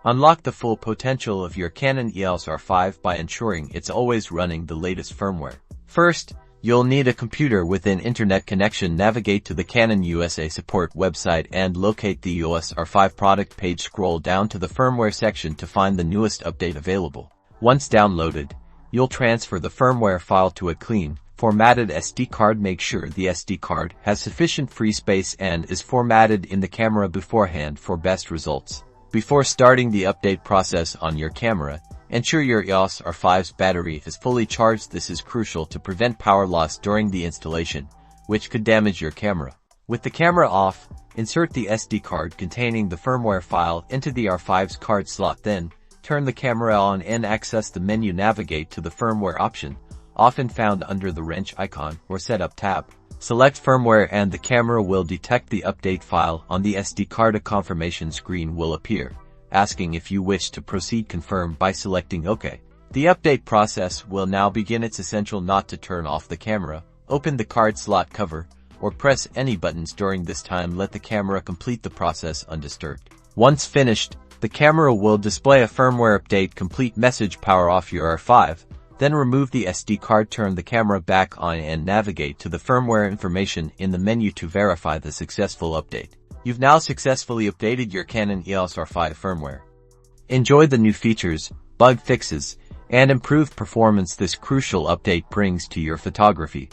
Unlock the full potential of your Canon EOS R5 by ensuring it's always running the latest firmware. First, you'll need a computer with an internet connection. Navigate to the Canon USA support website and locate the EOS R5 product page. Scroll down to the firmware section to find the newest update available. Once downloaded, you'll transfer the firmware file to a clean, formatted SD card. Make sure the SD card has sufficient free space and is formatted in the camera beforehand for best results. Before starting the update process on your camera, ensure your EOS R5's battery is fully charged. This is crucial to prevent power loss during the installation, which could damage your camera. With the camera off, insert the SD card containing the firmware file into the R5's card slot. Then, turn the camera on and access the menu. Navigate to the firmware option, often found under the wrench icon or setup tab. Select firmware and the camera will detect the update file on the SD card. A confirmation screen will appear, asking if you wish to proceed. Confirm by selecting OK. The update process will now begin. It's essential not to turn off the camera, open the card slot cover, or press any buttons during this time. Let the camera complete the process undisturbed. Once finished, the camera will display a firmware update complete message. Power off your R5. Then remove the SD card, turn the camera back on and navigate to the firmware information in the menu to verify the successful update. You've now successfully updated your Canon EOS R5 firmware. Enjoy the new features, bug fixes, and improved performance this crucial update brings to your photography.